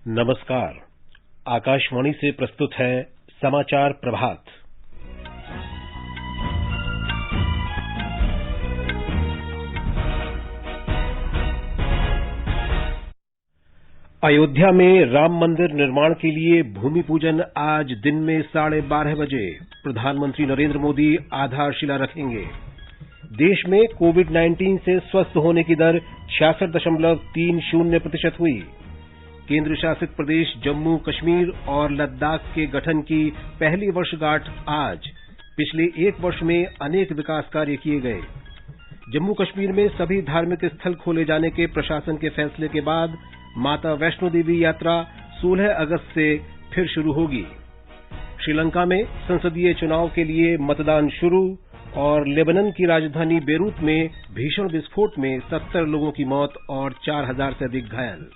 नमस्कार। आकाशवाणी से प्रस्तुत है समाचार प्रभात। अयोध्या में राम मंदिर निर्माण के लिए भूमि पूजन आज दिन में 12:30 बजे। प्रधानमंत्री नरेंद्र मोदी आधारशिला रखेंगे। देश में कोविड-19 से स्वस्थ होने की दर 66.30% हुई। केंद्र शासित प्रदेश जम्मू कश्मीर और लद्दाख के गठन की पहली वर्षगांठ आज। पिछले एक वर्ष में अनेक विकास कार्य किए गए। जम्मू कश्मीर में सभी धार्मिक स्थल खोले जाने के प्रशासन के फैसले के बाद माता वैष्णो देवी यात्रा 16 अगस्त से फिर शुरू होगी। श्रीलंका में संसदीय चुनाव के लिए मतदान शुरू और लेबनान की राजधानी बेरूत में भीषण विस्फोट में 70 लोगों की मौत और 4000 से अधिक घायल।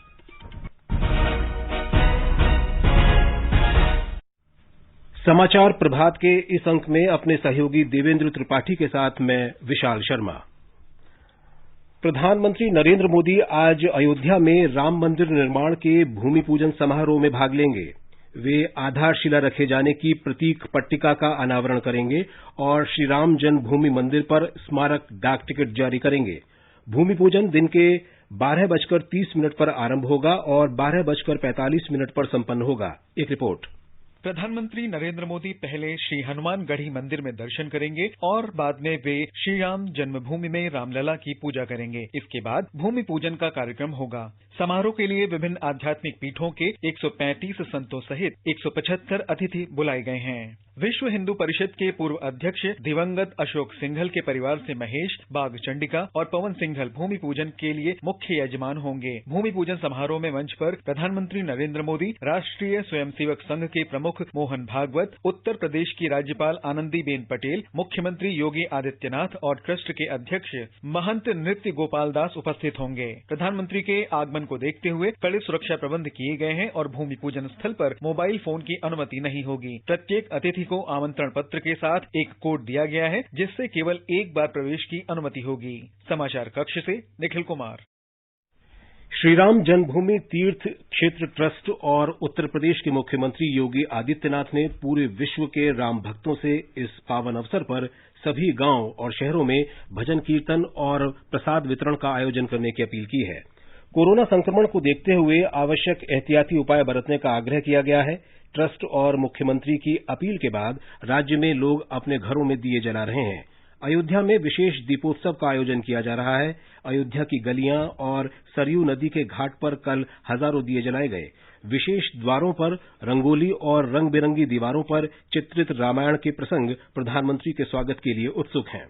समाचार प्रभात के इस अंक में अपने सहयोगी देवेंद्र त्रिपाठी के साथ मैं विशाल शर्मा। प्रधानमंत्री नरेंद्र मोदी आज अयोध्या में राम मंदिर निर्माण के भूमि पूजन समारोह में भाग लेंगे। वे आधारशिला रखे जाने की प्रतीक पट्टिका का अनावरण करेंगे और श्री राम जन्मभूमि मंदिर पर स्मारक डाक टिकट जारी करेंगे। भूमि पूजन दिन के 12:30 पर आरंभ होगा और 12:45 पर संपन्न होगा। एक रिपोर्ट। प्रधानमंत्री नरेंद्र मोदी पहले श्री हनुमानगढ़ी मंदिर में दर्शन करेंगे और बाद में वे श्री राम जन्मभूमि में रामलला की पूजा करेंगे। इसके बाद भूमि पूजन का कार्यक्रम होगा। समारोह के लिए विभिन्न आध्यात्मिक पीठों के 135 संतों सहित 175 अतिथि बुलाए गए हैं। विश्व हिंदू परिषद के पूर्व अध्यक्ष दिवंगत अशोक सिंघल के परिवार से महेश, बाघ चंडिका और पवन सिंघल भूमि पूजन के लिए मुख्य यजमान होंगे। भूमि पूजन समारोह में मंच पर प्रधानमंत्री नरेंद्र मोदी, राष्ट्रीय स्वयंसेवक संघ के प्रमुख मोहन भागवत, उत्तर प्रदेश की राज्यपाल आनंदीबेन पटेल, मुख्यमंत्री योगी आदित्यनाथ और ट्रस्ट के अध्यक्ष महंत नृत्य गोपाल दास उपस्थित होंगे। प्रधानमंत्री के आगमन को देखते हुए कड़े सुरक्षा प्रबंध किए गए हैं और भूमि पूजन स्थल पर मोबाइल फोन की अनुमति नहीं होगी। प्रत्येक अतिथि को आमंत्रण पत्र के साथ एक कोड दिया गया है, जिससे केवल एक बार प्रवेश की अनुमति होगी। समाचार कक्ष से निखिल कुमार। श्रीराम जन्मभूमि तीर्थ क्षेत्र ट्रस्ट और उत्तर प्रदेश के मुख्यमंत्री योगी आदित्यनाथ ने पूरे विश्व के राम भक्तों से इस पावन अवसर पर सभी गांव और शहरों में भजन कीर्तन और प्रसाद वितरण का आयोजन करने की अपील की है। कोरोना संक्रमण को देखते हुए आवश्यक एहतियाती उपाय बरतने का आग्रह किया गया है। ट्रस्ट और मुख्यमंत्री की अपील के बाद राज्य में लोग अपने घरों में दिए जला रहे हैं। अयोध्या में विशेष दीपोत्सव का आयोजन किया जा रहा है। अयोध्या की गलियां और सरयू नदी के घाट पर कल हजारों दिए जलाए गए। विशेष द्वारों पर रंगोली और रंग बिरंगी दीवारों पर चित्रित रामायण के प्रसंग प्रधानमंत्री के स्वागत के लिए उत्सुक हैं।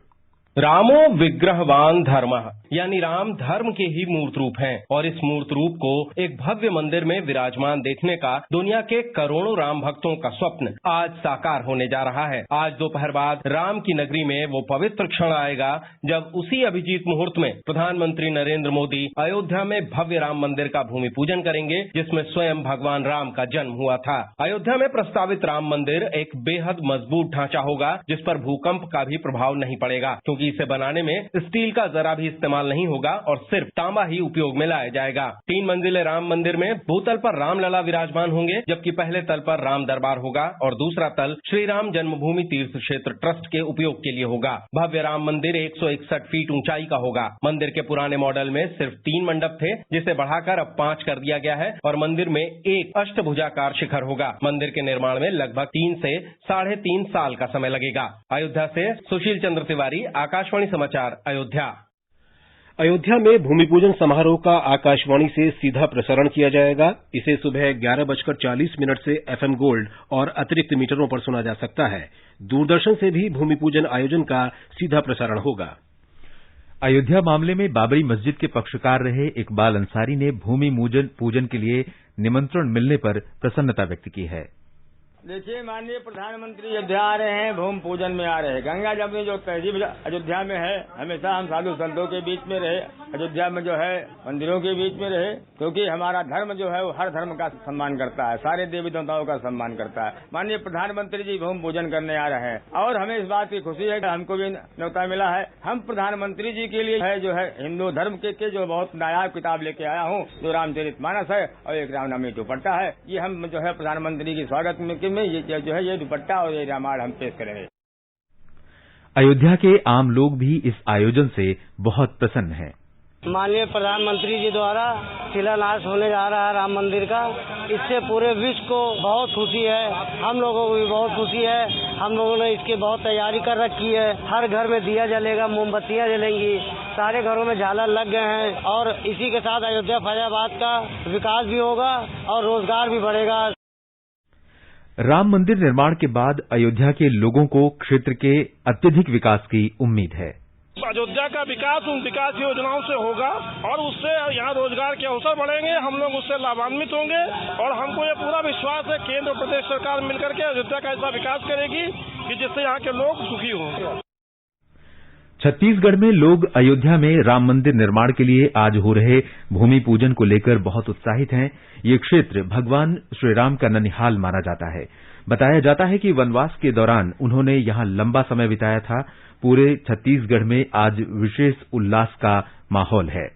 रामो विग्रहवान धर्मः, यानी राम धर्म के ही मूर्त रूप हैं और इस मूर्त रूप को एक भव्य मंदिर में विराजमान देखने का दुनिया के करोड़ों राम भक्तों का स्वप्न आज साकार होने जा रहा है। आज दोपहर बाद राम की नगरी में वो पवित्र क्षण आएगा जब उसी अभिजीत मुहूर्त में प्रधानमंत्री नरेंद्र मोदी अयोध्या में भव्य राम मंदिर का भूमि पूजन करेंगे, जिसमें स्वयं भगवान राम का जन्म हुआ था। अयोध्या में प्रस्तावित राम मंदिर एक बेहद मजबूत ढांचा होगा, जिस पर भूकंप का भी प्रभाव नहीं पड़ेगा, क्योंकि इसे बनाने में स्टील का जरा भी इस्तेमाल नहीं होगा और सिर्फ तांबा ही उपयोग में लाया जाएगा। 3 मंजिले राम मंदिर में भूतल पर रामलला विराजमान होंगे, जबकि पहले तल पर राम दरबार होगा और दूसरा तल श्री राम जन्मभूमि तीर्थ क्षेत्र ट्रस्ट के उपयोग के लिए होगा। भव्य राम मंदिर 161 फीट ऊंचाई का होगा। मंदिर के पुराने मॉडल में सिर्फ 3 मंडप थे, जिसे बढ़ाकर अब 5 कर दिया गया है और मंदिर में एक अष्टभुजाकार शिखर होगा। मंदिर के निर्माण में लगभग 3 से 3.5 साल का समय लगेगा। अयोध्या से सुशील चंद्र तिवारी, आकाशवाणी समाचार, अयोध्या। अयोध्या में भूमि पूजन समारोह का आकाशवाणी से सीधा प्रसारण किया जाएगा। इसे सुबह 11:40 से FM गोल्ड और अतिरिक्त मीटरों पर सुना जा सकता है। दूरदर्शन से भी भूमि पूजन आयोजन का सीधा प्रसारण होगा। अयोध्या मामले में बाबरी मस्जिद के पक्षकार रहे इकबाल अंसारी ने भूमि पूजन के लिए निमंत्रण मिलने पर प्रसन्नता व्यक्त की है। देखिए, माननीय प्रधानमंत्री अयोध्या आ रहे हैं, भूमि पूजन में आ रहे हैं। गंगा जमुनी जो तहजीब अयोध्या में है, हमेशा हम साधु संतों के बीच में रहे, अयोध्या में जो है मंदिरों के बीच में रहे, क्योंकि हमारा धर्म जो है वो हर धर्म का सम्मान करता है, सारे देवी देवताओं का सम्मान करता है। माननीय प्रधानमंत्री जी भूमि पूजन करने आ रहे हैं और हमें इस बात की खुशी है कि हमको भी न्योता मिला है। हम प्रधानमंत्री जी के लिए है जो है हिंदू धर्म के जो बहुत नायाब किताब लेके आया हूँ, जो रामचरितमानस है और एक रामनामी दुपट्टा है। ये हम जो है प्रधानमंत्री की स्वागत में ये जो है ये दुपट्टा और ये रामायण हम पेश करेंगे। अयोध्या के आम लोग भी इस आयोजन से बहुत प्रसन्न हैं। माननीय प्रधानमंत्री जी द्वारा शिलान्यास होने जा रहा है राम मंदिर का, इससे पूरे विश्व को बहुत खुशी है, हम लोगों को भी बहुत खुशी है। हम लोगों ने इसकी बहुत तैयारी कर रखी है। हर घर में दिया जलेगा, मोमबत्तियां जलेंगी, सारे घरों में झालर लग गए हैं और इसी के साथ अयोध्या फैजाबाद का विकास भी होगा और रोजगार भी बढ़ेगा। राम मंदिर निर्माण के बाद अयोध्या के लोगों को क्षेत्र के अत्यधिक विकास की उम्मीद है। अयोध्या का विकास उन विकास योजनाओं से होगा और उससे यहाँ रोजगार के अवसर बढ़ेंगे, हम लोग उससे लाभान्वित होंगे और हमको ये पूरा विश्वास है केंद्र और प्रदेश सरकार मिलकर के अयोध्या का ऐसा विकास करेगी कि जिससे यहाँ के लोग सुखी हों। छत्तीसगढ़ में लोग अयोध्या में राम मंदिर निर्माण के लिए आज हो रहे भूमि पूजन को लेकर बहुत उत्साहित हैं। ये क्षेत्र भगवान श्रीराम का ननिहाल माना जाता है। बताया जाता है कि वनवास के दौरान उन्होंने यहां लंबा समय बिताया था। पूरे छत्तीसगढ़ में आज विशेष उल्लास का माहौल है।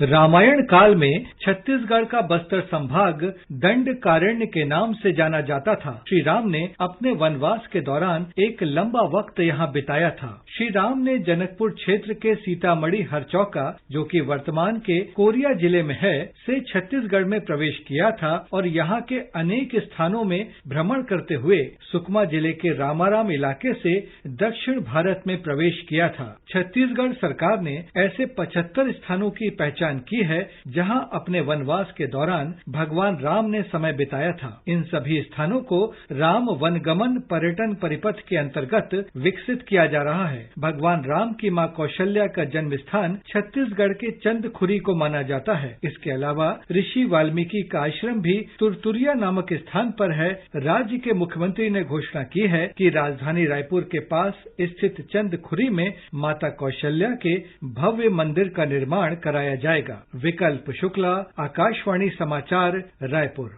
रामायण काल में छत्तीसगढ़ का बस्तर संभाग दंडकारण्य के नाम से जाना जाता था। श्री राम ने अपने वनवास के दौरान एक लंबा वक्त यहाँ बिताया था। श्री राम ने जनकपुर क्षेत्र के सीतामढ़ी हरचौका, जो कि वर्तमान के कोरिया जिले में है, से छत्तीसगढ़ में प्रवेश किया था और यहाँ के अनेक स्थानों में भ्रमण करते हुए सुकमा जिले के रामाराम इलाके से दक्षिण भारत में प्रवेश किया था। छत्तीसगढ़ सरकार ने ऐसे 75 स्थानों की पहचान की है जहां अपने वनवास के दौरान भगवान राम ने समय बिताया था। इन सभी स्थानों को राम वनगमन पर्यटन परिपथ के अंतर्गत विकसित किया जा रहा है। भगवान राम की मां कौशल्या का जन्म स्थान छत्तीसगढ़ के चंदखुरी को माना जाता है। इसके अलावा ऋषि वाल्मीकि का आश्रम भी तुरतुरिया नामक स्थान पर है। राज्य के मुख्यमंत्री ने घोषणा की है कि राजधानी रायपुर के पास स्थित चंदखुरी में माता कौशल्या के भव्य मंदिर का निर्माण कराया जाएगा। विकल्प शुक्ला, आकाशवाणी समाचार, रायपुर।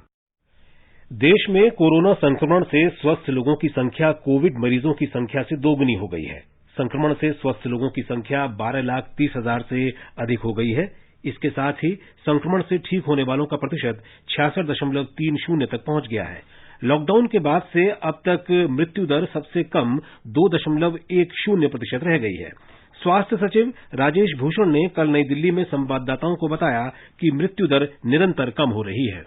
देश में कोरोना संक्रमण से स्वस्थ लोगों की संख्या कोविड मरीजों की संख्या से दोगुनी हो गई है। संक्रमण से स्वस्थ लोगों की संख्या 12,30,000 से अधिक हो गई है। इसके साथ ही संक्रमण से ठीक होने वालों का प्रतिशत 66.30 तक पहुंच गया है। लॉकडाउन के बाद से अब तक मृत्यु दर सबसे कम 2.10% रह गई है। स्वास्थ्य सचिव राजेश भूषण ने कल नई दिल्ली में संवाददाताओं को बताया कि मृत्यु दर निरंतर कम हो रही है।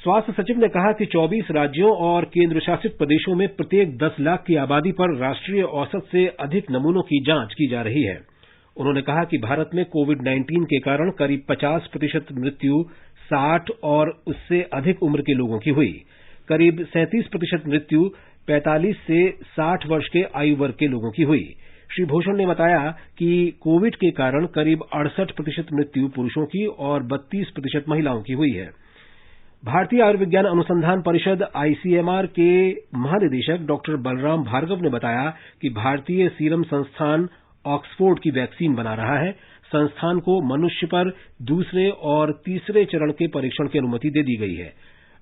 स्वास्थ्य सचिव ने कहा कि 24 राज्यों और केंद्र शासित प्रदेशों में प्रत्येक 10 लाख की आबादी पर राष्ट्रीय औसत से अधिक नमूनों की जांच की जा रही है। उन्होंने कहा कि भारत में कोविड-19 के कारण करीब 50% मृत्यु 60 और उससे अधिक उम्र के लोगों की हुई। करीब 37% मृत्यु 45 से 60 वर्ष के आयु वर्ग के लोगों की हुई। श्री भूषण ने बताया कि कोविड के कारण करीब 68% मृत्यु पुरुषों की और 32% महिलाओं की हुई है। भारतीय आयुर्विज्ञान अनुसंधान परिषद आईसीएमआर के महानिदेशक डॉक्टर बलराम भार्गव ने बताया कि भारतीय सीरम संस्थान ऑक्सफोर्ड की वैक्सीन बना रहा है। संस्थान को मनुष्य पर दूसरे और तीसरे चरण के परीक्षण की अनुमति दे दी गई है।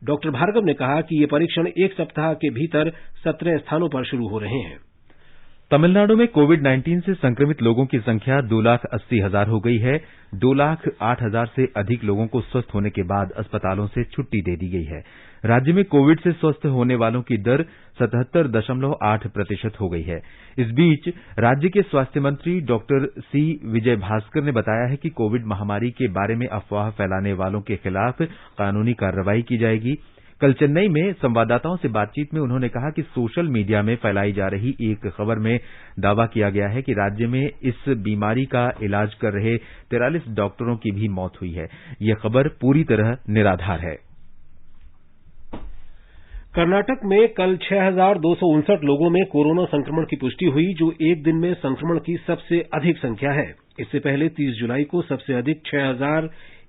डॉक्टर भार्गव ने कहा कि ये परीक्षण 1 सप्ताह के भीतर 17 स्थानों पर शुरू हो रहे हैं। तमिलनाडु में कोविड-19 से संक्रमित लोगों की संख्या 2,80,000 हो गई है। 2,08,000 से अधिक लोगों को स्वस्थ होने के बाद अस्पतालों से छुट्टी दे दी गई है। राज्य में कोविड से स्वस्थ होने वालों की दर 77.8% हो गई है। इस बीच राज्य के स्वास्थ्य मंत्री डॉक्टर सी विजय भास्कर ने बताया है कि कोविड महामारी के बारे में अफवाह फैलाने वालों के खिलाफ कानूनी कार्रवाई की जाएगी। कल चेन्नई में संवाददाताओं से बातचीत में उन्होंने कहा कि सोशल मीडिया में फैलाई जा रही एक खबर में दावा किया गया है कि राज्य में इस बीमारी का इलाज कर रहे 43 डॉक्टरों की भी मौत हुई है। यह खबर पूरी तरह निराधार है। कर्नाटक में कल 6,259 लोगों में कोरोना संक्रमण की पुष्टि हुई, जो एक दिन में संक्रमण की सबसे अधिक संख्या है। इससे पहले 30 जुलाई को सबसे अधिक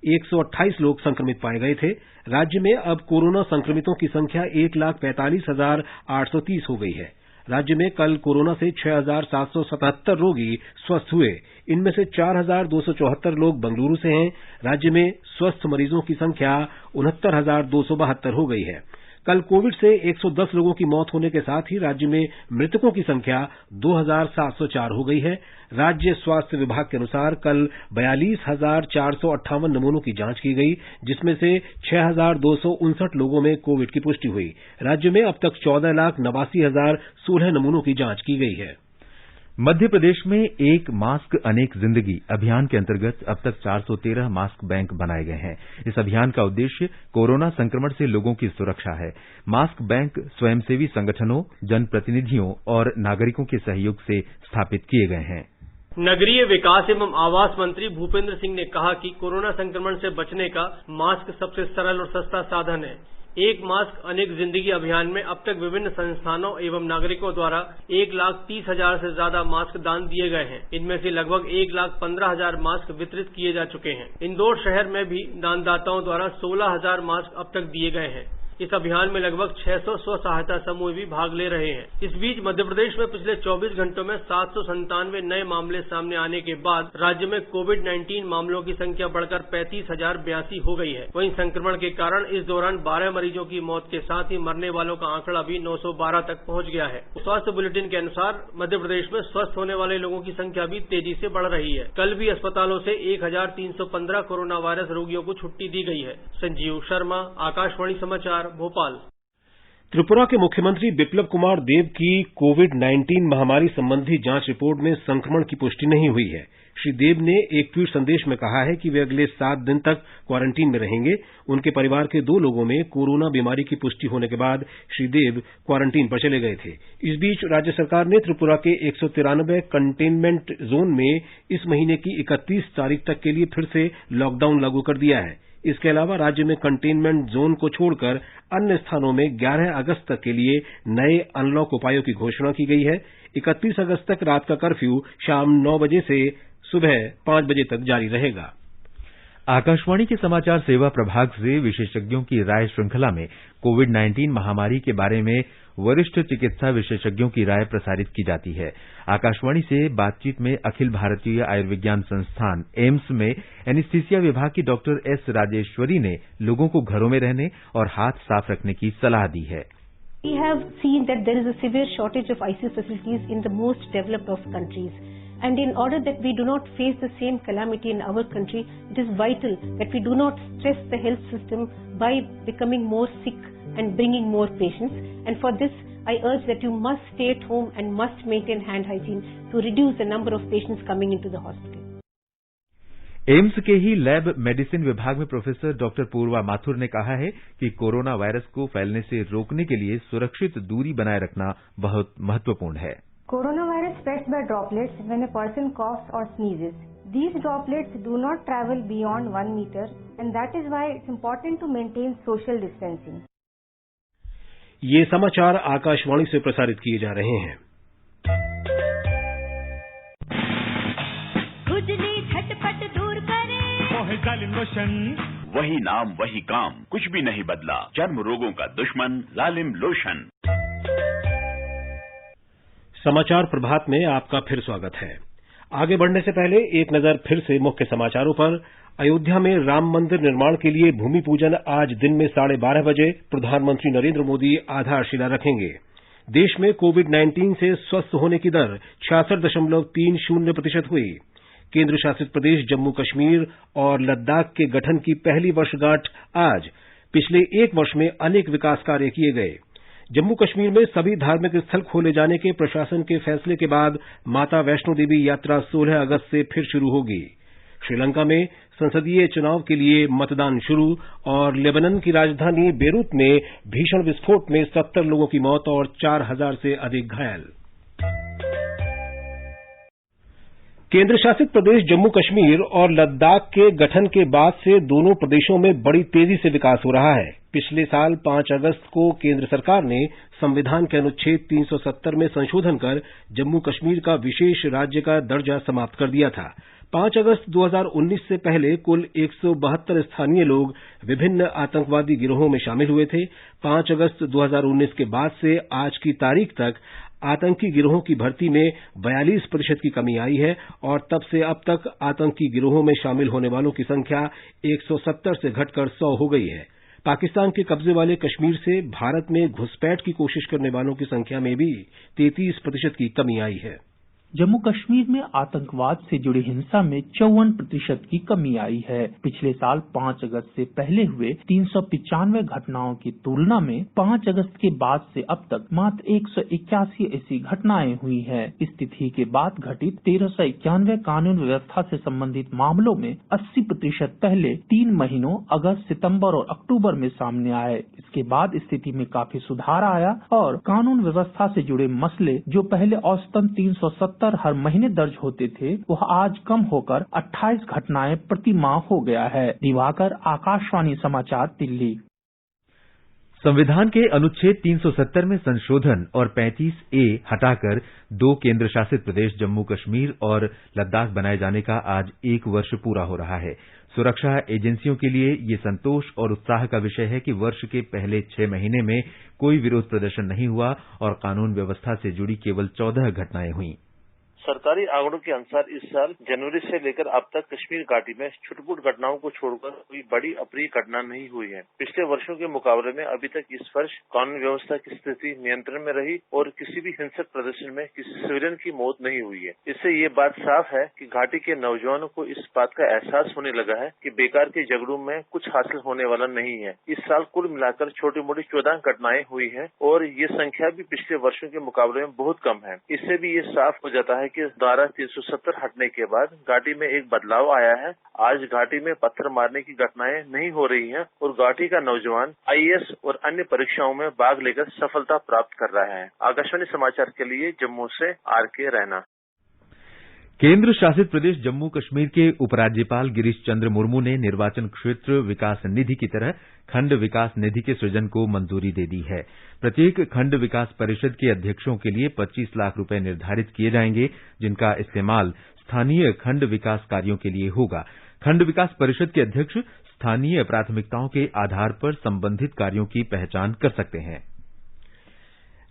128 लोग संक्रमित पाए गए थे। राज्य में अब कोरोना संक्रमितों की संख्या 1,45,830 हो गई है। राज्य में कल कोरोना से 6,777 रोगी स्वस्थ हुए। इनमें से 4,274 लोग बेंगलुरु से हैं। राज्य में स्वस्थ मरीजों की संख्या 69,272 हो गई है। कल कोविड से 110 लोगों की मौत होने के साथ ही राज्य में मृतकों की संख्या 2,704 हो गई है। राज्य स्वास्थ्य विभाग के अनुसार कल 42,458 नमूनों की जांच की गई, जिसमें से 6,259 लोगों में कोविड की पुष्टि हुई। राज्य में अब तक 14,89,016 नमूनों की जांच की गई है। मध्य प्रदेश में एक मास्क अनेक जिंदगी अभियान के अंतर्गत अब तक 413 मास्क बैंक बनाए गए हैं। इस अभियान का उद्देश्य कोरोना संक्रमण से लोगों की सुरक्षा है। मास्क बैंक स्वयंसेवी संगठनों, जनप्रतिनिधियों और नागरिकों के सहयोग से स्थापित किए गए हैं। नगरीय विकास एवं आवास मंत्री भूपेंद्र सिंह ने कहा कि कोरोना संक्रमण से बचने का मास्क सबसे सरल और सस्ता साधन है। एक मास्क अनेक जिंदगी अभियान में अब तक विभिन्न संस्थानों एवं नागरिकों द्वारा 1,30,000 से ज्यादा मास्क दान दिए गए हैं। इनमें से लगभग 1,15,000 मास्क वितरित किए जा चुके हैं। इंदौर शहर में भी दानदाताओं द्वारा 16,000 मास्क अब तक दिए गए हैं। इस अभियान में लगभग 600 स्व सहायता समूह भी भाग ले रहे हैं। इस बीच मध्य प्रदेश में पिछले 24 घंटों में 797 नए मामले सामने आने के बाद राज्य में कोविड-19 मामलों की संख्या बढ़कर 35,082 हो गई है। वहीं संक्रमण के कारण इस दौरान 12 मरीजों की मौत के साथ ही मरने वालों का आंकड़ा भी 912 तक पहुंच गया है। स्वास्थ्य बुलेटिन के अनुसार मध्य प्रदेश में स्वस्थ होने वाले लोगों की संख्या भी तेजी से बढ़ रही है। कल भी अस्पतालों से 1,315 कोरोना वायरस रोगियों को छुट्टी दी गई है। संजीव शर्मा, आकाशवाणी समाचार, भोपाल। त्रिपुरा के मुख्यमंत्री बिप्लब कुमार देब की कोविड-19 महामारी संबंधी जांच रिपोर्ट में संक्रमण की पुष्टि नहीं हुई है। श्री देब ने एक ट्वीट संदेश में कहा है कि वे अगले 7 दिन तक क्वारंटीन में रहेंगे। उनके परिवार के 2 लोगों में कोरोना बीमारी की पुष्टि होने के बाद श्री देब क्वारंटीन पर चले गए थे। इस बीच राज्य सरकार ने त्रिपुरा के 193 कंटेनमेंट जोन में इस महीने की 31 तारीख तक के लिए फिर से लॉकडाउन लागू कर दिया है। इसके अलावा राज्य में कंटेनमेंट जोन को छोड़कर अन्य स्थानों में 11 अगस्त तक के लिए नए अनलॉक उपायों की घोषणा की गई है। 31 अगस्त तक रात का कर्फ्यू शाम 9 बजे से सुबह 5 बजे तक जारी रहेगा। आकाशवाणी के समाचार सेवा प्रभाग से विशेषज्ञों की राय श्रृंखला में कोविड-19 महामारी के बारे में वरिष्ठ चिकित्सा विशेषज्ञों की राय प्रसारित की जाती है। आकाशवाणी से बातचीत में अखिल भारतीय आयुर्विज्ञान संस्थान एम्स में एनेस्थीसिया विभाग की डॉक्टर एस राजेश्वरी ने लोगों को घरों में रहने और हाथ साफ रखने की सलाह दी है। We have seen that there is a severe shortage of ICU facilities in the most developed of countries. And in order that we do not face the same calamity in our country, it is vital that we do not stress the health system by becoming more sick and bringing more patients. And for this, I urge that you must stay at home and must maintain hand hygiene to reduce the number of patients coming into the hospital. AIIMS के ही lab medicine विभाग में professor doctor पूर्वा माथुर ने कहा है कि corona virus को फैलने से रोकने के लिए सुरक्षित दूरी बनाए रखना बहुत महत्वपूर्ण है। Coronavirus spreads by droplets when a person coughs or sneezes. These droplets do not travel beyond 1 meter, and that is why it's important to maintain social distancing. ये समाचार आकाशवाणी से प्रसारित किए जा रहे हैं। खुजली झटपट दूर करे, जालिम लोशन, वही नाम वही काम, कुछ भी नहीं बदला। चर्म रोगों का दुश्मन जालिम लोशन। समाचार प्रभात में आपका फिर स्वागत है। आगे बढ़ने से पहले एक नजर फिर से मुख्य समाचारों पर। अयोध्या में राम मंदिर निर्माण के लिए भूमि पूजन आज दिन में 12:30 बजे प्रधानमंत्री नरेंद्र मोदी आधारशिला रखेंगे। देश में कोविड-19 से स्वस्थ होने की दर 66.30% हुई। केंद्र शासित प्रदेश जम्मू कश्मीर और लद्दाख के गठन की पहली वर्षगांठ आज। पिछले 1 वर्ष में अनेक विकास कार्य किए गए। जम्मू कश्मीर में सभी धार्मिक स्थल खोले जाने के प्रशासन के फैसले के बाद माता वैष्णो देवी यात्रा 16 अगस्त से फिर शुरू होगी। श्रीलंका में संसदीय चुनाव के लिए मतदान शुरू और लेबनान की राजधानी बेरूत में भीषण विस्फोट में 70 लोगों की मौत और 4000 से अधिक घायल। केंद्र शासित प्रदेश जम्मू कश्मीर और लद्दाख के गठन के बाद से दोनों प्रदेशों में बड़ी तेजी से विकास हो रहा है। पिछले साल 5 अगस्त को केंद्र सरकार ने संविधान के अनुच्छेद 370 में संशोधन कर जम्मू कश्मीर का विशेष राज्य का दर्जा समाप्त कर दिया था। 5 अगस्त 2019 से पहले कुल 172 स्थानीय लोग विभिन्न आतंकवादी गिरोहों में शामिल हुए थे। 5 अगस्त 2019 के बाद से आज की तारीख तक आतंकी गिरोहों की भर्ती में 42% की कमी आई है और तब से अब तक आतंकी गिरोहों में शामिल होने वालों की संख्या 170 से घटकर 100 हो गई है। पाकिस्तान के कब्जे वाले कश्मीर से भारत में घुसपैठ की कोशिश करने वालों की संख्या में भी 33% की कमी आई है। जम्मू कश्मीर में आतंकवाद से जुड़ी हिंसा में 54% की कमी आई है। पिछले साल 5 अगस्त से पहले हुए 395 घटनाओं की तुलना में 5 अगस्त के बाद से अब तक मात्र 181 ऐसी घटनाएं हुई हैं। इस तिथि के बाद घटित 1391 कानून व्यवस्था से संबंधित मामलों में 80% पहले 3 महीनों अगस्त, सितंबर और अक्टूबर में सामने आए। इसके बाद स्थिति में काफी सुधार आया और कानून व्यवस्था से जुड़े मसले जो पहले औसतन 370 हर महीने दर्ज होते थे, वह आज कम होकर 28 घटनाएं प्रति माह हो गया है। दिवाकर, आकाशवाणी समाचार, दिल्ली। संविधान के अनुच्छेद 370 में संशोधन और 35A हटाकर 2 केंद्र शासित प्रदेश जम्मू कश्मीर और लद्दाख बनाए जाने का आज 1 वर्ष पूरा हो रहा है। सुरक्षा एजेंसियों के लिए ये संतोष और उत्साह का विषय है कि वर्ष के पहले 6 महीने में कोई विरोध प्रदर्शन नहीं हुआ और कानून व्यवस्था से जुड़ी केवल 14 घटनाएं हुई। सरकारी आंकड़ों के अनुसार इस साल जनवरी से लेकर अब तक कश्मीर घाटी में छुटपुट घटनाओं को छोड़कर कोई बड़ी अप्रिय घटना नहीं हुई है। पिछले वर्षों के मुकाबले में अभी तक इस वर्ष कानून व्यवस्था की स्थिति नियंत्रण में रही और किसी भी हिंसक प्रदर्शन में किसी सिविलियन की मौत नहीं हुई है। इससे ये बात साफ है कि घाटी के नौजवानों को इस बात का एहसास होने लगा है कि बेकार के झगड़ों में कुछ हासिल होने वाला नहीं है। इस साल कुल मिलाकर छोटी मोटी 14 घटनाएं हुई है और ये संख्या भी पिछले वर्षों के मुकाबले में बहुत कम है। इससे भी ये साफ हो जाता है कि धारा 370 हटने के बाद घाटी में एक बदलाव आया है। आज घाटी में पत्थर मारने की घटनाएं नहीं हो रही हैं और घाटी का नौजवान IAS और अन्य परीक्षाओं में भाग लेकर सफलता प्राप्त कर रहा है। आकाशवाणी समाचार के लिए जम्मू से RK रैना। केंद्र शासित प्रदेश जम्मू कश्मीर के उपराज्यपाल गिरीश चंद्र मुर्मू ने निर्वाचन क्षेत्र विकास निधि की तरह खंड विकास निधि के सृजन को मंजूरी दे दी है। प्रत्येक खंड विकास परिषद के अध्यक्षों के लिए 25 लाख रुपए निर्धारित किए जाएंगे, जिनका इस्तेमाल स्थानीय खंड विकास कार्यों के लिए होगा। खंड विकास परिषद के अध्यक्ष स्थानीय प्राथमिकताओं के आधार पर संबंधित कार्यों की पहचान कर सकते हैं।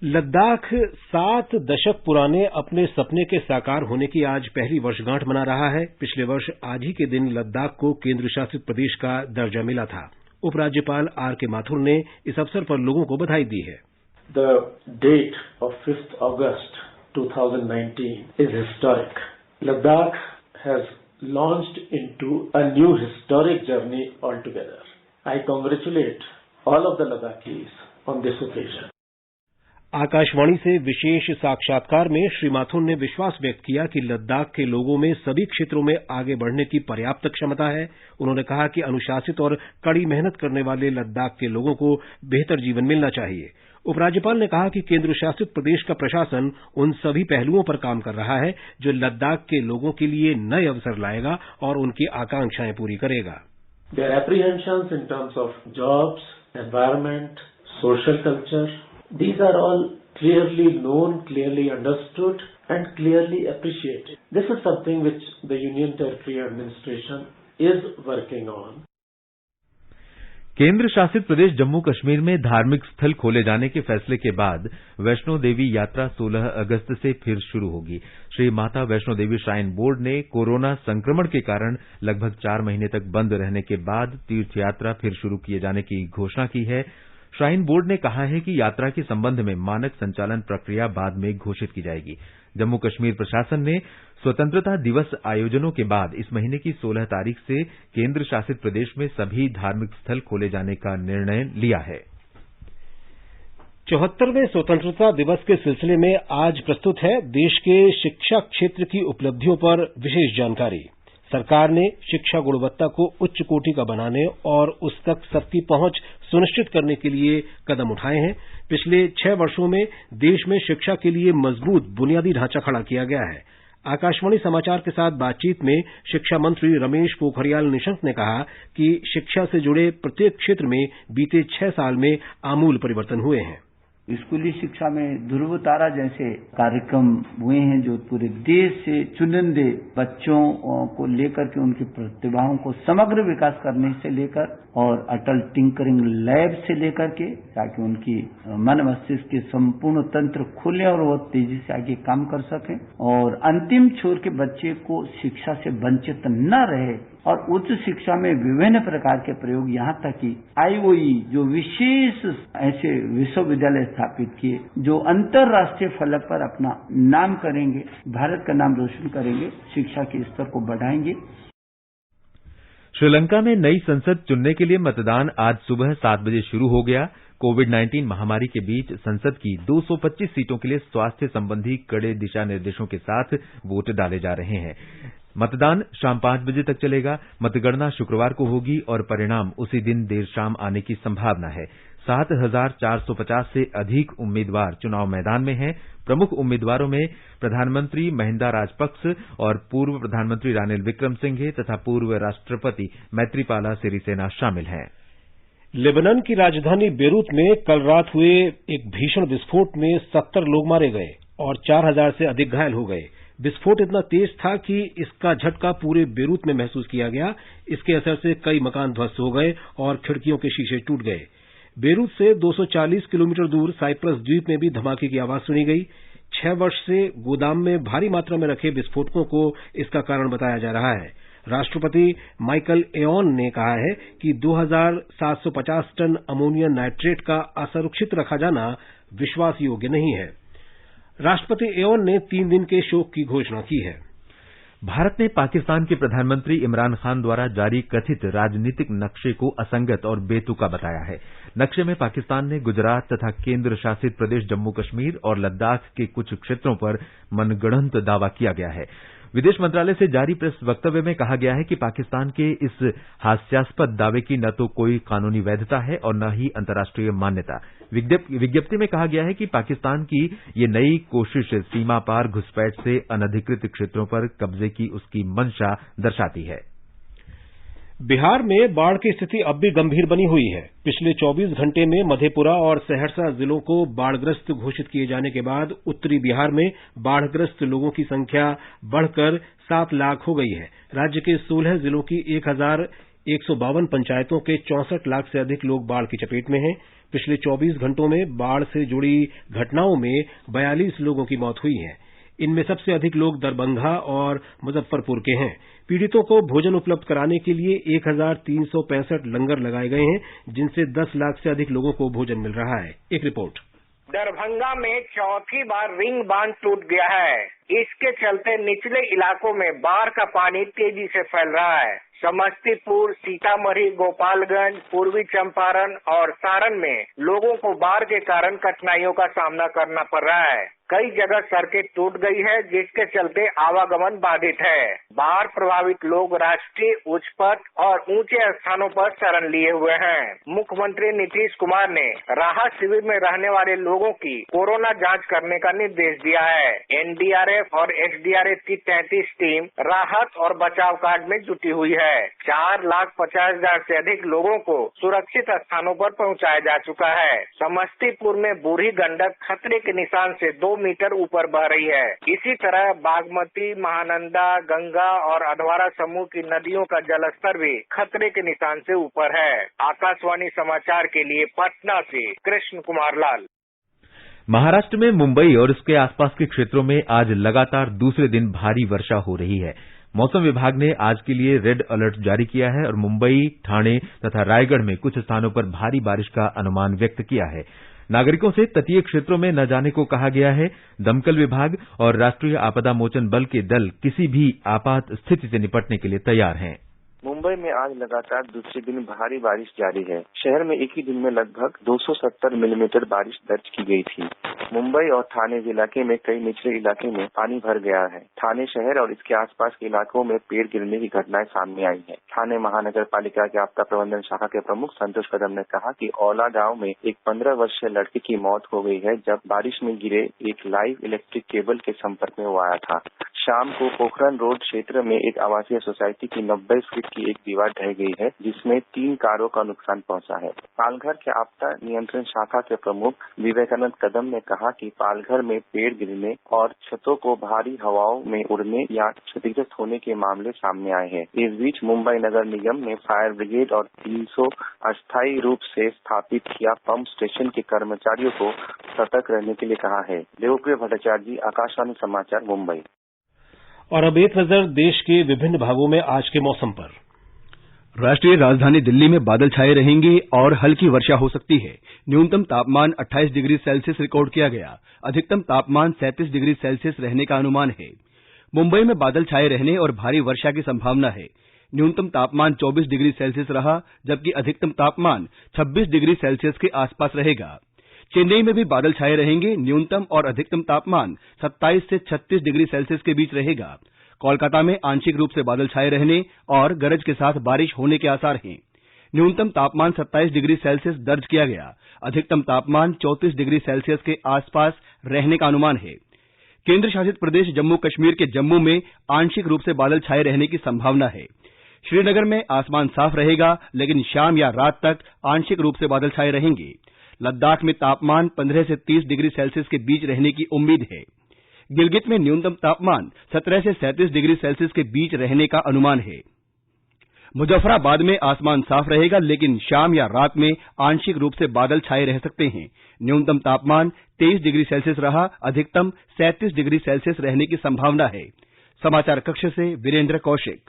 लद्दाख 7 दशक पुराने अपने सपने के साकार होने की आज पहली वर्षगांठ मना रहा है। पिछले वर्ष आज ही के दिन लद्दाख को केंद्र शासित प्रदेश का दर्जा मिला था। उपराज्यपाल RK माथुर ने इस अवसर पर लोगों को बधाई दी है। The date of 5th August 2019 is historic. Ladakh has launched into a new historic journey altogether. I congratulate all of the Ladakhis on this occasion. Akashvani से विशेष साक्षात्कार में श्री माथुर ने विश्वास व्यक्त किया कि लद्दाख के लोगों में सभी क्षेत्रों में आगे बढ़ने की पर्याप्त क्षमता है। उन्होंने कहा कि अनुशासित और कड़ी मेहनत करने वाले लद्दाख के लोगों को बेहतर जीवन मिलना चाहिए। उपराज्यपाल ने कहा कि केंद्र शासित प्रदेश का प्रशासन उन सभी पहलुओं पर काम कर रहा है जो लद्दाख के लोगों के लिए नए अवसर लाएगा और उनकी आकांक्षाएं पूरी करेगा। Their apprehensions in terms of jobs, environment, social culture, these are all clearly known, clearly understood and clearly appreciated. This is something which the Union Territory Administration is working on. केंद्र शासित प्रदेश जम्मू कश्मीर में धार्मिक स्थल खोले जाने के फैसले के बाद वैष्णो देवी यात्रा 16 अगस्त से फिर शुरू होगी। श्री माता वैष्णो देवी श्राइन बोर्ड ने कोरोना संक्रमण के कारण लगभग 4 महीने तक बंद रहने के बाद तीर्थ यात्रा फिर शुरू किए जाने की घोषणा की है। श्राइन बोर्ड ने कहा है कि यात्रा के संबंध में मानक संचालन प्रक्रिया बाद में घोषित की जाएगी। जम्मू कश्मीर प्रशासन ने स्वतंत्रता दिवस आयोजनों के बाद इस महीने की 16 तारीख से केंद्र शासित प्रदेश में सभी धार्मिक स्थल खोले जाने का निर्णय लिया है। 74वें स्वतंत्रता दिवस के सिलसिले में आज प्रस्तुत है देश के शिक्षा क्षेत्र की उपलब्धियों पर विशेष जानकारी। सरकार ने शिक्षा गुणवत्ता को उच्च कोटि का बनाने और उस तक सबकी पहुंच सुनिश्चित करने के लिए कदम उठाए हैं। पिछले 6 वर्षों में देश में शिक्षा के लिए मजबूत बुनियादी ढांचा खड़ा किया गया है। आकाशवाणी समाचार के साथ बातचीत में शिक्षा मंत्री रमेश पोखरियाल निशंक ने कहा कि शिक्षा से जुड़े प्रत्येक क्षेत्र में बीते 6 साल में आमूल परिवर्तन हुए हैं। स्कूली शिक्षा में ध्रुव तारा जैसे कार्यक्रम हुए हैं जो पूरे देश से चुनिंदे बच्चों को लेकर के उनकी प्रतिभाओं को समग्र विकास करने से लेकर और अटल टिंकरिंग लैब से लेकर के ताकि उनकी मन मस्तिष्क के संपूर्ण तंत्र खुले और वो तेजी से आगे काम कर सकें और अंतिम छोर के बच्चे को शिक्षा से वंचित न रहे और उच्च शिक्षा में विभिन्न प्रकार के प्रयोग यहाँ तक कि IOE जो विशेष ऐसे विश्वविद्यालय स्थापित किए जो अंतर्राष्ट्रीय फलक पर अपना नाम करेंगे, भारत का नाम रोशन करेंगे, शिक्षा के स्तर को बढ़ाएंगे। श्रीलंका में नई संसद चुनने के लिए मतदान आज सुबह 7 बजे शुरू हो गया। कोविड-19 महामारी के बीच संसद की 225 सीटों के लिए स्वास्थ्य संबंधी कड़े दिशा निर्देशों के साथ वोट डाले जा रहे हैं। मतदान शाम 5 बजे तक चलेगा। मतगणना शुक्रवार को होगी और परिणाम उसी दिन देर शाम आने की संभावना है। 7,450 से अधिक उम्मीदवार चुनाव मैदान में हैं। प्रमुख उम्मीदवारों में प्रधानमंत्री महिंदा राजपक्ष और पूर्व प्रधानमंत्री रानिल विक्रमसिंघे तथा पूर्व राष्ट्रपति मैत्रीपाला सिरिसेना शामिल हैं। लेबनान की राजधानी बेरूत में कल रात हुए एक भीषण विस्फोट में 70 लोग मारे गए और 4,000 से अधिक घायल हो गए। विस्फोट इतना तेज था कि इसका झटका पूरे बेरूत में महसूस किया गया। इसके असर से कई मकान ध्वस्त हो गए और खिड़कियों के शीशे टूट गए। बेरूत से 240 किलोमीटर दूर साइप्रस द्वीप में भी धमाके की आवाज सुनी गई। 6 वर्ष से गोदाम में भारी मात्रा में रखे विस्फोटकों को इसका कारण बताया जा रहा है। राष्ट्रपति माइकल एओन ने कहा है कि 2,750 टन अमोनियम नाइट्रेट का असुरक्षित रखा जाना विश्वास योग्य नहीं है। राष्ट्रपति एओन ने 3 दिन के शोक की घोषणा की है। भारत ने पाकिस्तान के प्रधानमंत्री इमरान खान द्वारा जारी कथित राजनीतिक नक्शे को असंगत और बेतुका बताया है। नक्शे में पाकिस्तान ने गुजरात तथा केंद्र शासित प्रदेश जम्मू कश्मीर और लद्दाख के कुछ क्षेत्रों पर मनगढ़ंत दावा किया गया है। विदेश मंत्रालय से जारी प्रेस वक्तव्य में कहा गया है कि पाकिस्तान के इस हास्यास्पद दावे की न तो कोई कानूनी वैधता है और न ही अंतर्राष्ट्रीय मान्यता। विज्ञप्ति में कहा गया है कि पाकिस्तान की ये नई कोशिश सीमा पार घुसपैठ से अनधिकृत क्षेत्रों पर कब्जे की उसकी मंशा दर्शाती है। बिहार में बाढ़ की स्थिति अब भी गंभीर बनी हुई है। पिछले 24 घंटे में मधेपुरा और सहरसा जिलों को बाढ़ग्रस्त घोषित किए जाने के बाद उत्तरी बिहार में बाढ़ग्रस्त लोगों की संख्या बढ़कर 7 लाख हो गई है। राज्य के 16 जिलों की 1,152 पंचायतों के 64 लाख से अधिक लोग बाढ़ की चपेट में हैं। पिछले 24 घंटों में बाढ़ से जुड़ी घटनाओं में 42 लोगों की मौत हुई है। इनमें सबसे अधिक लोग दरभंगा और मुजफ्फरपुर के हैं। पीड़ितों को भोजन उपलब्ध कराने के लिए 1,365 लंगर लगाए गए हैं, जिनसे 10 लाख से अधिक लोगों को भोजन मिल रहा है। एक रिपोर्ट। दरभंगा में चौथी बार रिंग बांध टूट गया है। इसके चलते निचले इलाकों में बाढ़ का पानी तेजी से फैल रहा है। समस्तीपुर, सीतामढ़ी, गोपालगंज, पूर्वी चंपारण और सारण में लोगों को बाढ़ के कारण कठिनाइयों का सामना करना पड़ रहा है। कई जगह सड़कें टूट गई है, जिसके चलते आवागमन बाधित है। बाढ़ प्रभावित लोग राष्ट्रीय उच्च पथ और ऊंचे स्थानों पर शरण लिए हुए हैं। मुख्यमंत्री नीतीश कुमार ने राहत शिविर में रहने वाले लोगों की कोरोना जांच करने का निर्देश दिया है। एनडीआरएफ और एसडीआरएफ की 33 टीम राहत और बचाव कार्य में जुटी हुई है। 4,50,000 से अधिक लोगों को सुरक्षित स्थानों पर पहुंचाया जा चुका है। समस्तीपुर में बूढ़ी गंडक खतरे के निशान से 2 मीटर ऊपर बह रही है। इसी तरह बागमती, महानंदा, गंगा और अधवारा समूह की नदियों का जलस्तर भी खतरे के निशान से ऊपर है। आकाशवाणी समाचार के लिए पटना से कृष्ण कुमार लाल। महाराष्ट्र में मुंबई और उसके आसपास के क्षेत्रों में आज लगातार दूसरे दिन भारी वर्षा हो रही है। मौसम विभाग ने आज के लिए रेड अलर्ट जारी किया है और मुंबई, ठाणे तथा रायगढ़ में कुछ स्थानों पर भारी बारिश का अनुमान व्यक्त किया है। नागरिकों से तटीय क्षेत्रों में न जाने को कहा गया है। दमकल विभाग और राष्ट्रीय आपदा मोचन बल के दल किसी भी आपात स्थिति से निपटने के लिए तैयार हैं। मुंबई में आज लगातार दूसरे दिन भारी बारिश जारी है। शहर में एक ही दिन में लगभग 270 मिलीमीटर बारिश दर्ज की गई थी। मुंबई और ठाणे इलाके में कई निचले इलाके में पानी भर गया है। ठाणे शहर और इसके आसपास के इलाकों में पेड़ गिरने की घटनाएं सामने आई हैं। ठाणे महानगर पालिका के आपदा प्रबंधन शाखा के प्रमुख संतोष कदम ने कहा कि औला गांव में एक 15 वर्षीय लड़के की मौत हो गई है, जब बारिश में गिरे एक लाइव इलेक्ट्रिक केबल के संपर्क में वो आया था। शाम को पोखरण रोड क्षेत्र में एक आवासीय सोसाइटी की 90 फीट की एक दीवार ढह गई है, जिसमें 3 कारों का नुकसान पहुंचा है। पालघर के आपदा नियंत्रण शाखा के प्रमुख विवेकानंद कदम ने कहा कि पालघर में पेड़ गिरने और छतों को भारी हवाओं में उड़ने या क्षतिग्रस्त होने के मामले सामने आए हैं। इस बीच मुंबई नगर निगम ने फायर ब्रिगेड और 300 अस्थायी रूप से स्थापित किया पंप स्टेशन के कर्मचारियों को सतर्क रहने के लिए कहा है। देवप्रिय भट्टाचार्य जी, आकाशवाणी समाचार, मुंबई। और अब एक नजर देश के विभिन्न भागों में आज के मौसम पर। राष्ट्रीय राजधानी दिल्ली में बादल छाए रहेंगे और हल्की वर्षा हो सकती है। न्यूनतम तापमान 28 डिग्री सेल्सियस रिकॉर्ड किया गया। अधिकतम तापमान 37 डिग्री सेल्सियस रहने का अनुमान है। मुंबई में बादल छाए रहने और भारी वर्षा की संभावना है। न्यूनतम तापमान 24 डिग्री सेल्सियस रहा, जबकि अधिकतम तापमान 26 डिग्री सेल्सियस के आसपास रहेगा। चेन्नई में भी बादल छाए रहेंगे। न्यूनतम और अधिकतम तापमान 27 से 36 डिग्री सेल्सियस के बीच रहेगा। कोलकाता में आंशिक रूप से बादल छाए रहने और गरज के साथ बारिश होने के आसार हैं। न्यूनतम तापमान 27 डिग्री सेल्सियस दर्ज किया गया। अधिकतम तापमान 34 डिग्री सेल्सियस के आसपास रहने का अनुमान है। केंद्र शासित प्रदेश जम्मू कश्मीर के जम्मू में आंशिक रूप से बादल छाए रहने की संभावना है। श्रीनगर में आसमान साफ रहेगा, लेकिन शाम या रात तक आंशिक रूप से बादल छाए रहेंगे। लद्दाख में तापमान 15 से 30 डिग्री सेल्सियस के बीच रहने की उम्मीद है। गिलगित में न्यूनतम तापमान 17 से 37 डिग्री सेल्सियस के बीच रहने का अनुमान है। मुजफ्फराबाद में आसमान साफ रहेगा, लेकिन शाम या रात में आंशिक रूप से बादल छाए रह सकते हैं। न्यूनतम तापमान 23 डिग्री सेल्सियस रहा, अधिकतम 37 डिग्री सेल्सियस रहने की संभावना है। समाचार कक्ष से वीरेंद्र कौशिक।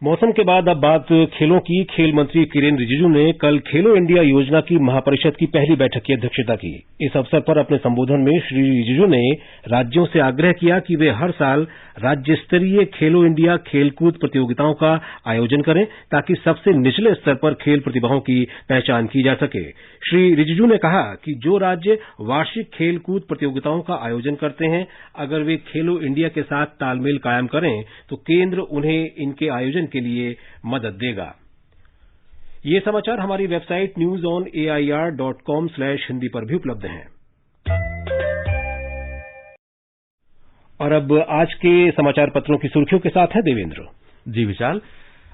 मौसम के बाद अब बात खेलों की। खेल मंत्री किरेन रिजिजू ने कल खेलो इंडिया योजना की महापरिषद की पहली बैठक की अध्यक्षता की। इस अवसर पर अपने संबोधन में श्री रिजिजू ने राज्यों से आग्रह किया कि वे हर साल राज्य स्तरीय खेलो इंडिया खेलकूद प्रतियोगिताओं का आयोजन करें, ताकि सबसे निचले स्तर पर खेल प्रतिभाओं की पहचान की जा सके। श्री रिजिजू ने कहा कि जो राज्य वार्षिक खेलकूद प्रतियोगिताओं का आयोजन करते हैं, अगर वे खेलो इंडिया के साथ तालमेल कायम करें तो केंद्र उन्हें इनके आयोजन के लिए मदद देगा। ये समाचार हमारी वेबसाइट newsonair.com/hindi पर भी उपलब्ध हैं। और अब आज के समाचार पत्रों की सुर्खियों के साथ है देवेंद्र। जी विशाल।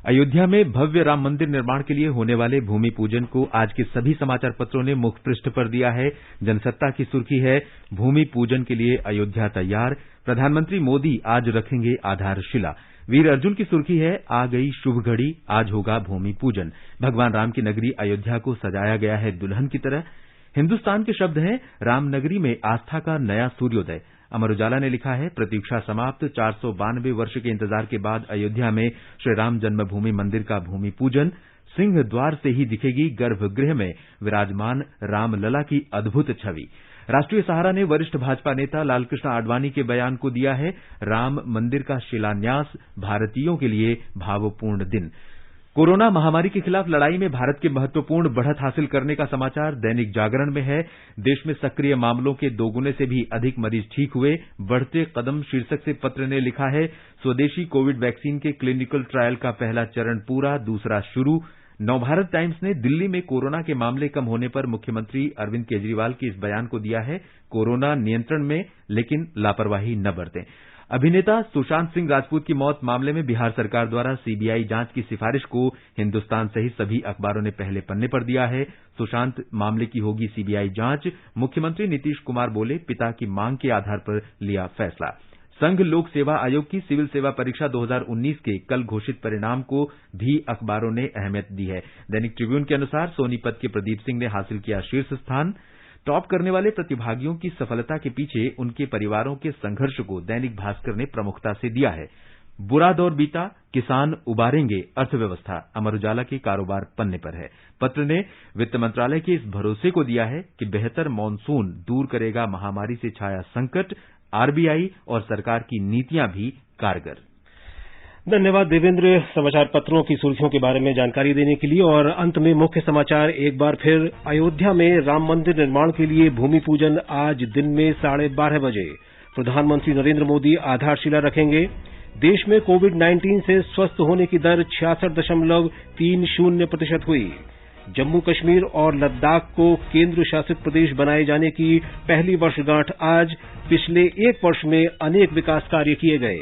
अयोध्या में भव्य राम मंदिर निर्माण के लिए होने वाले भूमि पूजन को आज के सभी समाचार पत्रों ने मुख्य पृष्ठ पर दिया है। जनसत्ता की सुर्खी है, भूमि पूजन के लिए अयोध्या तैयार, प्रधानमंत्री मोदी आज रखेंगे आधारशिला। वीर अर्जुन की सुर्खी है, आ गई शुभ घड़ी, आज होगा भूमि पूजन। भगवान राम की नगरी अयोध्या को सजाया गया है दुल्हन की तरह। हिन्दुस्तान के शब्द हैं, रामनगरी में आस्था का नया सूर्योदय। अमर उजाला ने लिखा है, प्रतीक्षा समाप्त, 492 वर्ष के इंतजार के बाद अयोध्या में श्री राम जन्मभूमि मंदिर का भूमि पूजन। सिंह द्वार से ही दिखेगी गर्भगृह में विराजमान रामलला की अद्भुत छवि। राष्ट्रीय सहारा ने वरिष्ठ भाजपा नेता लालकृष्ण आडवाणी के बयान को दिया है, राम मंदिर का शिलान्यास भारतीयों के लिए भावपूर्ण दिन। कोरोना महामारी के खिलाफ लड़ाई में भारत के महत्वपूर्ण बढ़त हासिल करने का समाचार दैनिक जागरण में है। देश में सक्रिय मामलों के दोगुने से भी अधिक मरीज ठीक हुए, बढ़ते कदम शीर्षक से पत्र ने लिखा है, स्वदेशी कोविड वैक्सीन के क्लिनिकल ट्रायल का पहला चरण पूरा, दूसरा शुरू। नवभारत टाइम्स ने दिल्ली में कोरोना के मामले कम होने पर मुख्यमंत्री अरविंद केजरीवाल के इस बयान को दिया है, कोरोना नियंत्रण में, लेकिन लापरवाही न बरतें। अभिनेता सुशांत सिंह राजपूत की मौत मामले में बिहार सरकार द्वारा सीबीआई जांच की सिफारिश को हिन्दुस्तान सहित सभी अखबारों ने पहले पन्ने पर दिया है। सुशांत मामले की होगी सीबीआई जांच, मुख्यमंत्री नीतीश कुमार बोले, पिता की मांग के आधार पर लिया फैसला। संघ लोक सेवा आयोग की सिविल सेवा परीक्षा 2019 के कल घोषित परिणाम को भी अखबारों ने अहमियत दी है। दैनिक ट्रिब्यून के अनुसार सोनीपत के प्रदीप सिंह ने हासिल किया शीर्ष स्थान। टॉप करने वाले प्रतिभागियों की सफलता के पीछे उनके परिवारों के संघर्ष को दैनिक भास्कर ने प्रमुखता से दिया है। बुरा दौर बीता, किसान उबारेंगे अर्थव्यवस्था, अमर उजाला के कारोबार पन्ने पर है। पत्र ने वित्त मंत्रालय के इस भरोसे को दिया है कि बेहतर मॉनसून दूर करेगा महामारी से छाया संकट, आरबीआई और सरकार की नीतियां भी कारगर। धन्यवाद देवेंद्र समाचार पत्रों की सुर्खियों के बारे में जानकारी देने के लिए। और अंत में मुख्य समाचार एक बार फिर। अयोध्या में राम मंदिर निर्माण के लिए भूमि पूजन आज दिन में 12:30 बजे। प्रधानमंत्री नरेंद्र मोदी आधारशिला रखेंगे। देश में कोविड-19 से स्वस्थ होने की दर 66.30% हुई। जम्मू कश्मीर और लद्दाख को केंद्र शासित प्रदेश बनाए जाने की पहली वर्षगांठ आज। पिछले एक वर्ष में अनेक विकास कार्य किए गए।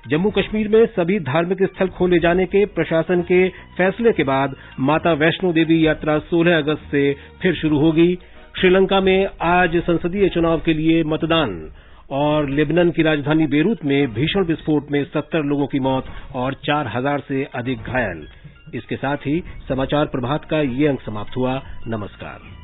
जम्मू कश्मीर में सभी धार्मिक स्थल खोले जाने के प्रशासन के फैसले के बाद माता वैष्णो देवी यात्रा 16 अगस्त से फिर शुरू होगी। श्रीलंका में आज संसदीय चुनाव के लिए मतदान और लेबनान की राजधानी बेरूत में भीषण विस्फोट में 70 लोगों की मौत और 4000 से अधिक घायल। इसके साथ ही समाचार प्रभात का ये अंक समाप्त हुआ। नमस्कार।